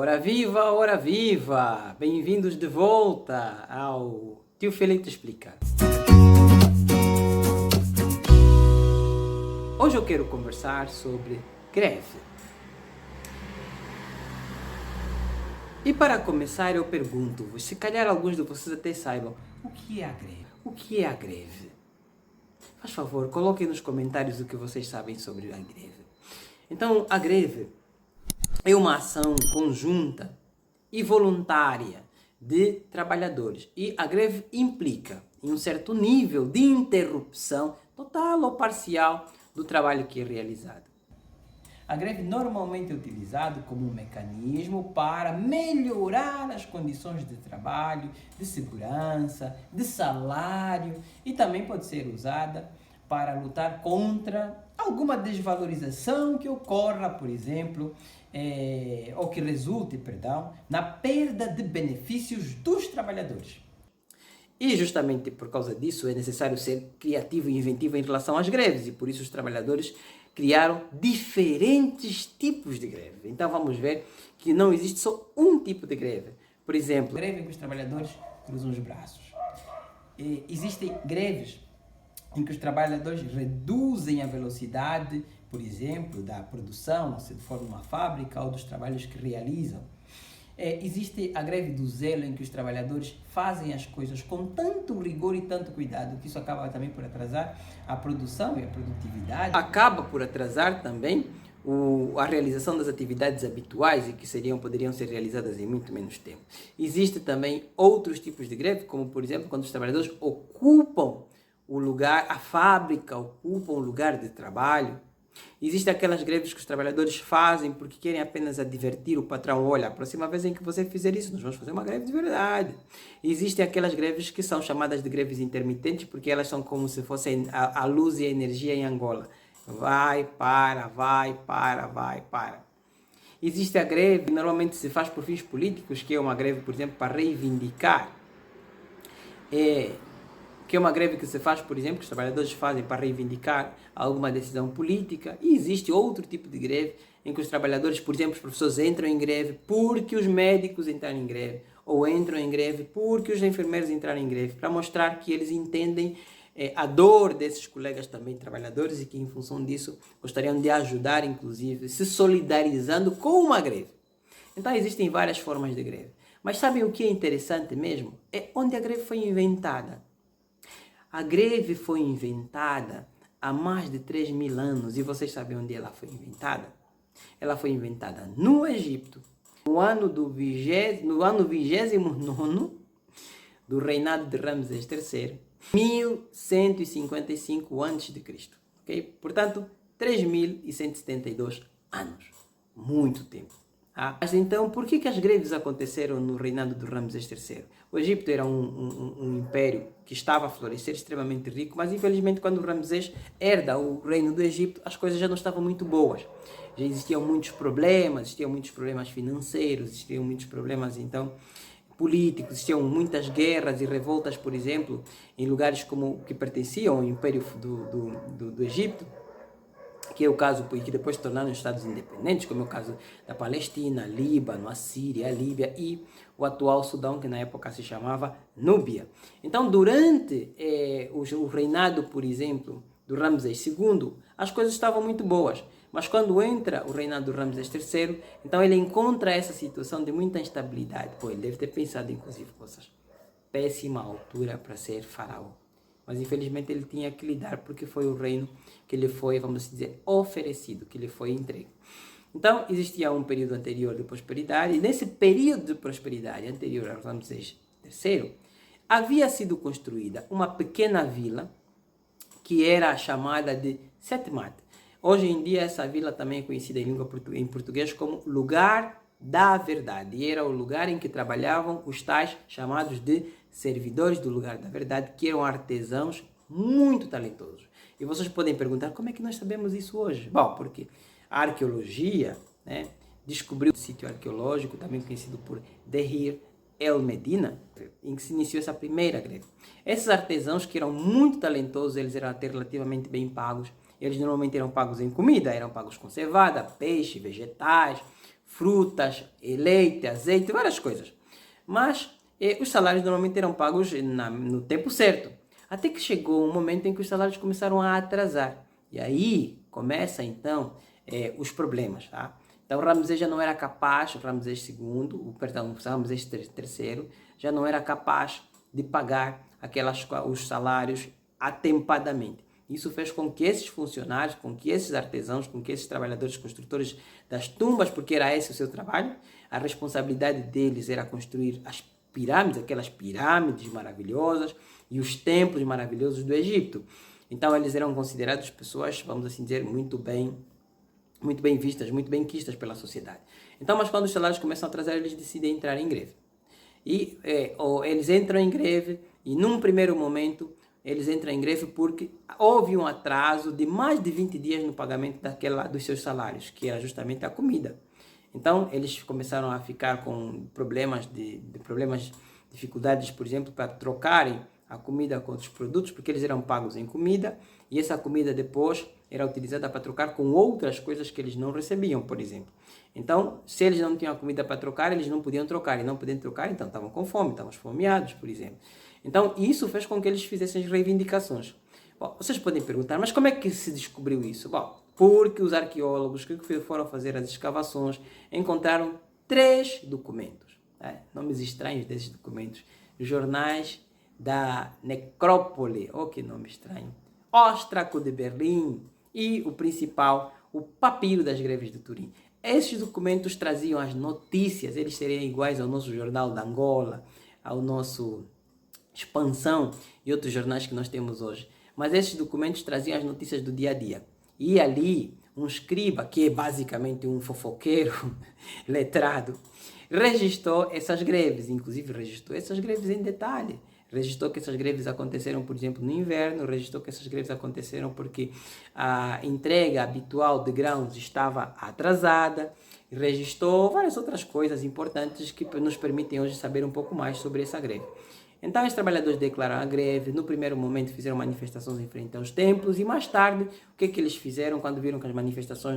Ora viva, ora viva! Bem-vindos de volta ao Tio Felipe Explica. Hoje eu quero conversar sobre greve. E para começar eu pergunto-vos, se calhar alguns de vocês até saibam, o que é a greve? O que é a greve? Faz favor, coloquem nos comentários o que vocês sabem sobre a greve. Então, a greve é uma ação conjunta e voluntária de trabalhadores. E a greve implica em um certo nível de interrupção total ou parcial do trabalho que é realizado. A greve normalmente é utilizada como um mecanismo para melhorar as condições de trabalho, de segurança, de salário e também pode ser usada para lutar contra alguma desvalorização que ocorra, por exemplo, ou que resulte, na perda de benefícios dos trabalhadores. E justamente por causa disso é necessário ser criativo e inventivo em relação às greves e por isso os trabalhadores criaram diferentes tipos de greve. Então vamos ver que não existe só um tipo de greve. Por exemplo, greve em que os trabalhadores cruzam os braços. Existem greves em que os trabalhadores reduzem a velocidade, por exemplo, da produção, se for numa fábrica, ou dos trabalhos que realizam. Existe a greve do zelo, em que os trabalhadores fazem as coisas com tanto rigor e tanto cuidado, que isso acaba também por atrasar a produção e a produtividade. Acaba por atrasar também a realização das atividades habituais e que poderiam ser realizadas em muito menos tempo. Existe também outros tipos de greve, como por exemplo, quando os trabalhadores ocupam o lugar, a fábrica ocupa um lugar de trabalho. Existem aquelas greves que os trabalhadores fazem porque querem apenas advertir o patrão: olha, a próxima vez em que você fizer isso, nós vamos fazer uma greve de verdade. Existem aquelas greves que são chamadas de greves intermitentes porque elas são como se fossem a luz e a energia em Angola. Vai, para. Existe a greve que normalmente se faz por fins políticos, que é uma greve, por exemplo, para reivindicar. Que é uma greve que se faz, por exemplo, que os trabalhadores fazem para reivindicar alguma decisão política. E existe outro tipo de greve em que os trabalhadores, por exemplo, os professores entram em greve porque os médicos entraram em greve, ou entram em greve porque os enfermeiros entraram em greve, para mostrar que eles entendem a dor desses colegas também trabalhadores e que, em função disso, gostariam de ajudar, inclusive, se solidarizando com uma greve. Então, existem várias formas de greve. Mas sabem o que é interessante mesmo? É onde a greve foi inventada. A greve foi inventada há mais de 3.000 anos. E vocês sabem onde ela foi inventada? Ela foi inventada no Egito, no ano 29º do reinado de Ramsés III, 1155 a.C. Okay? Portanto, 3.172 anos. Muito tempo. Mas então, por que as greves aconteceram no reinado de Ramsés III? O Egito era um império que estava a florescer, extremamente rico, mas infelizmente quando Ramsés herda o reino do Egito, as coisas já não estavam muito boas. Já existiam muitos problemas financeiros, existiam muitos problemas então políticos, existiam muitas guerras e revoltas, por exemplo, em lugares como que pertenciam ao império do Egito, que é o caso que depois se tornaram estados independentes, como é o caso da Palestina, Líbano, a Síria, a Líbia e o atual Sudão, que na época se chamava Núbia. Então, durante o reinado, por exemplo, do Ramsés II, as coisas estavam muito boas. Mas quando entra o reinado do Ramsés III, então ele encontra essa situação de muita instabilidade. Ele deve ter pensado, inclusive, coisas péssima altura para ser faraó. Mas infelizmente ele tinha que lidar porque foi o reino que lhe foi, vamos dizer, oferecido, que lhe foi entregue. Então existia um período anterior de prosperidade, e nesse período de prosperidade anterior ao Ramsés III, havia sido construída uma pequena vila que era chamada de Setmat. Hoje em dia essa vila também é conhecida em português como Lugar da Verdade. E era o lugar em que trabalhavam os tais chamados de servidores do Lugar da Verdade, que eram artesãos muito talentosos. E vocês podem perguntar, como é que nós sabemos isso hoje? Bom, porque a arqueologia descobriu um sítio arqueológico, também conhecido por Deir El Medina, em que se iniciou essa primeira greve. Esses artesãos, que eram muito talentosos, eles eram até relativamente bem pagos. Eles normalmente eram pagos em comida, eram pagos conservada, peixe, vegetais, frutas, leite, azeite, várias coisas. Mas os salários normalmente eram pagos no tempo certo. Até que chegou um momento em que os salários começaram a atrasar. E aí começa então os problemas. Tá? Então Ramsés já não era capaz, o Ramsés II, Ramsés III, já não era capaz de pagar os salários atempadamente. Isso fez com que esses funcionários, com que esses artesãos, com que esses trabalhadores construtores das tumbas, porque era esse o seu trabalho, a responsabilidade deles era construir as pirâmides, aquelas pirâmides maravilhosas e os templos maravilhosos do Egito. Então eles eram considerados pessoas, vamos assim dizer, muito bem vistas, muito bem quistas pela sociedade. Então, mas quando os salários começam a atrasar, eles decidem entrar em greve. E eles entram em greve e num primeiro momento eles entram em greve porque houve um atraso de mais de 20 dias no pagamento dos seus salários, que era justamente a comida. Então, eles começaram a ficar com dificuldades, por exemplo, para trocarem a comida com outros produtos, porque eles eram pagos em comida, e essa comida depois era utilizada para trocar com outras coisas que eles não recebiam, por exemplo. Então, se eles não tinham a comida para trocar, eles não podiam trocar, e não podiam trocar, então estavam com fome, estavam esfomeados, por exemplo. Então, isso fez com que eles fizessem as reivindicações. Bom, vocês podem perguntar, mas como é que se descobriu isso? Bom, porque os arqueólogos que foram fazer as escavações encontraram 3 documentos. Nomes estranhos desses documentos. Jornais da Necrópole, que nome estranho. Óstraco de Berlim e o principal, o Papiro das Greves de Turim. Esses documentos traziam as notícias, eles seriam iguais ao nosso Jornal da Angola, ao nosso Expansão e outros jornais que nós temos hoje. Mas esses documentos traziam as notícias do dia a dia. E ali, um escriba, que é basicamente um fofoqueiro letrado, registrou essas greves, inclusive registrou essas greves em detalhe. Registrou que essas greves aconteceram, por exemplo, no inverno, registrou que essas greves aconteceram porque a entrega habitual de grãos estava atrasada, registrou várias outras coisas importantes que nos permitem hoje saber um pouco mais sobre essa greve. Então, os trabalhadores declararam a greve. No primeiro momento, fizeram manifestações em frente aos templos. E mais tarde, o que eles fizeram quando viram que as manifestações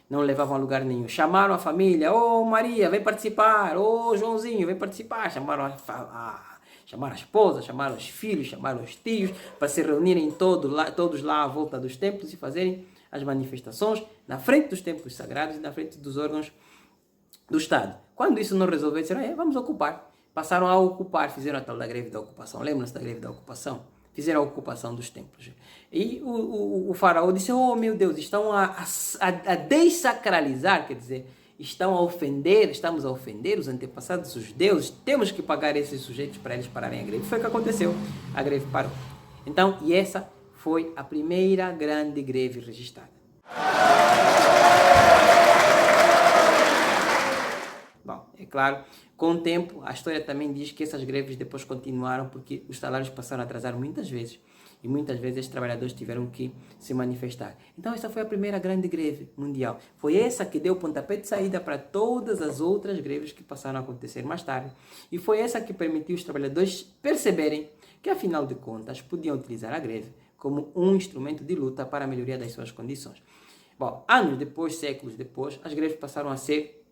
não levavam a lugar nenhum? Chamaram a família. Maria, vem participar. Joãozinho, vem participar. Chamaram a esposa, chamaram os filhos, chamaram os tios para se reunirem todos lá à volta dos templos e fazerem as manifestações na frente dos templos sagrados e na frente dos órgãos do Estado. Quando isso não resolveu, disseram, vamos ocupar. Passaram a ocupar, fizeram a tal da greve da ocupação. Lembram-se da greve da ocupação? Fizeram a ocupação dos templos. E o faraó disse, meu Deus, estão a desacralizar, quer dizer, estamos a ofender os antepassados, os deuses, temos que pagar esses sujeitos para eles pararem a greve. Foi o que aconteceu, a greve parou. Então, e essa foi a primeira grande greve registrada. Bom, é claro, com o tempo, a história também diz que essas greves depois continuaram porque os salários passaram a atrasar muitas vezes. E muitas vezes esses trabalhadores tiveram que se manifestar. Então essa foi a primeira grande greve mundial. Foi essa que deu o pontapé de saída para todas as outras greves que passaram a acontecer mais tarde. E foi essa que permitiu os trabalhadores perceberem que, afinal de contas, podiam utilizar a greve como um instrumento de luta para a melhoria das suas condições. Bom, anos depois, séculos depois, as greves passaram a ser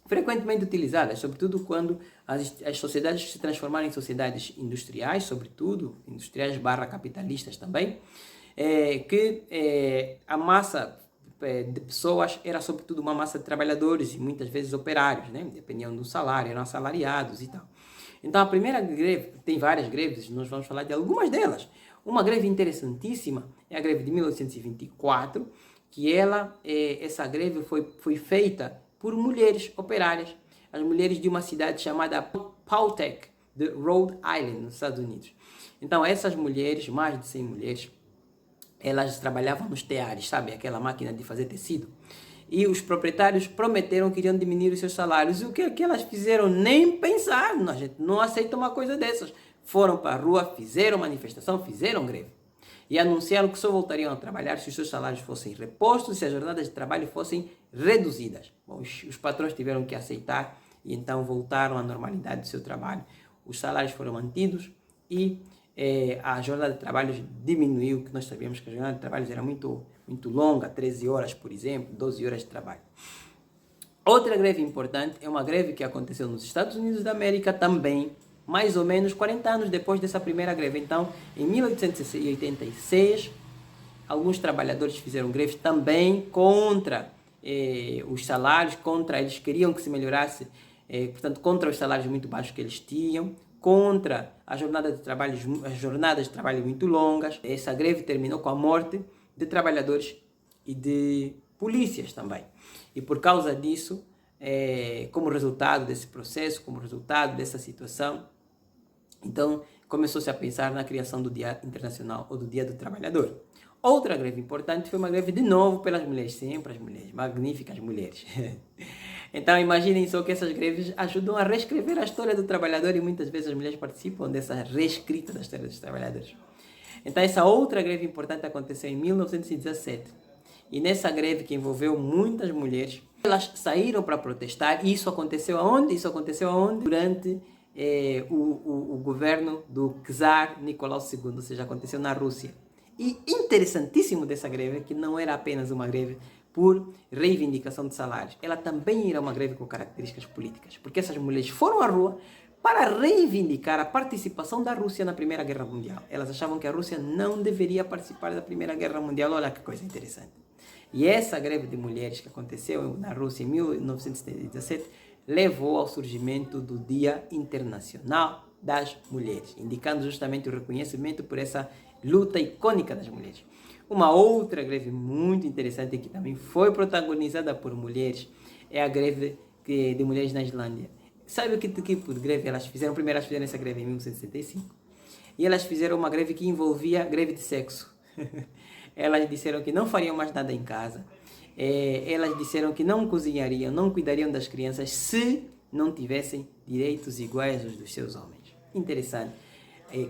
frequentemente utilizadas, sobretudo quando as sociedades se transformaram em sociedades industriais, sobretudo, industriais / capitalistas também, a massa de pessoas era sobretudo uma massa de trabalhadores e muitas vezes operários, né? Dependiam do salário, eram assalariados e tal. Então a primeira greve, tem várias greves, nós vamos falar de algumas delas. Uma greve interessantíssima é a greve de 1824, que essa greve foi feita por mulheres operárias, as mulheres de uma cidade chamada Powhatan, de Rhode Island, nos Estados Unidos. Então, essas mulheres, mais de 100 mulheres, elas trabalhavam nos teares, sabe? Aquela máquina de fazer tecido. E os proprietários prometeram que iriam diminuir os seus salários. E o que elas fizeram? Nem pensar. A gente não aceita uma coisa dessas. Foram para a rua, fizeram manifestação, fizeram greve. E anunciaram que só voltariam a trabalhar se os seus salários fossem repostos e se as jornadas de trabalho fossem reduzidas. Bom, os patrões tiveram que aceitar e então voltaram à normalidade do seu trabalho. Os salários foram mantidos e a jornada de trabalho diminuiu, que nós sabíamos que a jornada de trabalho era muito longa, 13 horas, por exemplo, 12 horas de trabalho. Outra greve importante é uma greve que aconteceu nos Estados Unidos da América também, mais ou menos 40 anos depois dessa primeira greve. Então, em 1886, alguns trabalhadores fizeram greve também contra os salários, eles queriam que se melhorasse, portanto, contra os salários muito baixos que eles tinham, contra as jornadas de trabalho muito longas. Essa greve terminou com a morte de trabalhadores e de polícias também. E por causa disso, como resultado desse processo, como resultado dessa situação, então começou-se a pensar na criação do Dia Internacional ou do Dia do Trabalhador. Outra greve importante foi uma greve de novo pelas mulheres, sempre as mulheres, magníficas mulheres. Então imaginem só que essas greves ajudam a reescrever a história do trabalhador e muitas vezes as mulheres participam dessa reescrita da história dos trabalhadores. Então essa outra greve importante aconteceu em 1917. E nessa greve que envolveu muitas mulheres, elas saíram para protestar. E isso aconteceu aonde? Isso aconteceu aonde? Durante o governo do czar Nicolau II, ou seja, aconteceu na Rússia. E interessantíssimo dessa greve é que não era apenas uma greve por reivindicação de salários. Ela também era uma greve com características políticas, porque essas mulheres foram à rua para reivindicar a participação da Rússia na Primeira Guerra Mundial. Elas achavam que a Rússia não deveria participar da Primeira Guerra Mundial. Olha que coisa interessante. E essa greve de mulheres que aconteceu na Rússia em 1917 levou ao surgimento do Dia Internacional das Mulheres, indicando justamente o reconhecimento por essa luta icônica das mulheres. Uma outra greve muito interessante que também foi protagonizada por mulheres é a greve de mulheres na Islândia. Sabe o que tipo de greve elas fizeram? Primeiro elas fizeram essa greve em 1965 e elas fizeram uma greve que envolvia greve de sexo. Elas disseram que não fariam mais nada em casa. Elas disseram que não cozinhariam, não cuidariam das crianças se não tivessem direitos iguais aos dos seus homens. Interessante.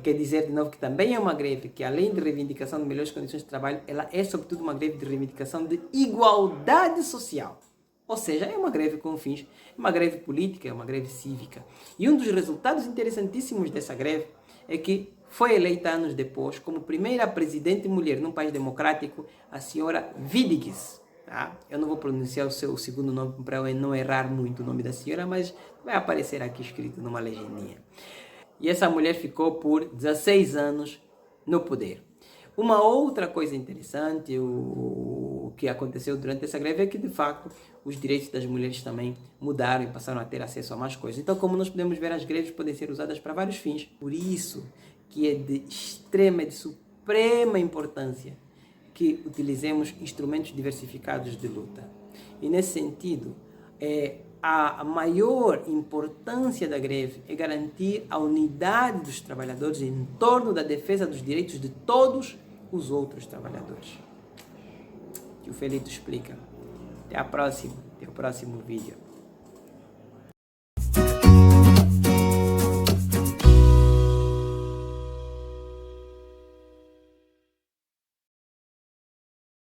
Quer dizer de novo que também é uma greve que, além de reivindicação de melhores condições de trabalho, ela é sobretudo uma greve de reivindicação de igualdade social. Ou seja, é uma greve com fins, é uma greve política, é uma greve cívica. E um dos resultados interessantíssimos dessa greve é que foi eleita anos depois como primeira presidente mulher num país democrático a senhora Vidigues. Tá? Eu não vou pronunciar o seu segundo nome para eu não errar muito o nome da senhora, mas vai aparecer aqui escrito numa legendinha. E essa mulher ficou por 16 anos no poder. Uma outra coisa interessante, o que aconteceu durante essa greve é que, de facto, os direitos das mulheres também mudaram e passaram a ter acesso a mais coisas. Então, como nós podemos ver, as greves podem ser usadas para vários fins. Por isso que é de extrema, de suprema importância que utilizemos instrumentos diversificados de luta. E, nesse sentido, a maior importância da greve é garantir a unidade dos trabalhadores em torno da defesa dos direitos de todos os outros trabalhadores. Que o Felito explica. Até a próxima, até o próximo vídeo.